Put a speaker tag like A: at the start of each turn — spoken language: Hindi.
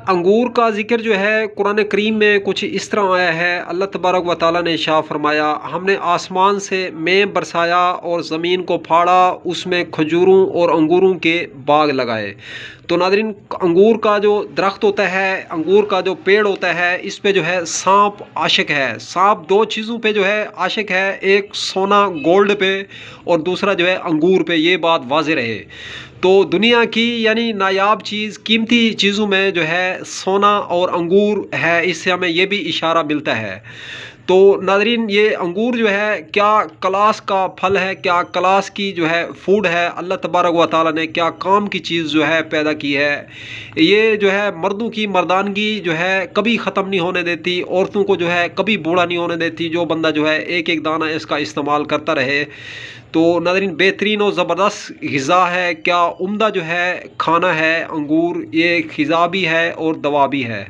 A: अंगूर का ज़िक्र जो है कुरान करीम में कुछ इस तरह आया है। अल्लाह तबारक व तआला ने इरशाद फरमाया, हमने आसमान से मेंह बरसाया और ज़मीन को फाड़ा, उसमें खजूरों और अंगूरों के बाग लगाए। तो नादरीन, अंगूर का जो दरख्त होता है, अंगूर का जो पेड़ होता है, इस पे जो है सांप आशिक है। सांप दो चीज़ों पे जो है आशिक है, एक सोना गोल्ड पे और दूसरा जो है अंगूर पे। ये बात वाज़ेह रहे। तो दुनिया की यानी नायाब चीज़, कीमती चीज़ों में जो है सोना और अंगूर है। इससे हमें ये भी इशारा मिलता है। तो नाज़रीन, ये अंगूर जो है क्या क्लास का फल है, क्या क्लास की जो है फूड है। अल्लाह तबारक व तआला ने क्या काम की चीज़ जो है पैदा की है। ये जो है मर्दों की मर्दानगी जो है कभी ख़त्म नहीं होने देती, औरतों को जो है कभी बूढ़ा नहीं होने देती। जो बंदा जो है एक एक दाना इसका इस्तेमाल करता रहे। तो नाज़रीन, बेहतरीन और ज़बरदस्त ग़िज़ा है, क्या उम्दा जो है खाना है अंगूर। ये ग़िज़ा भी है और दवा भी है।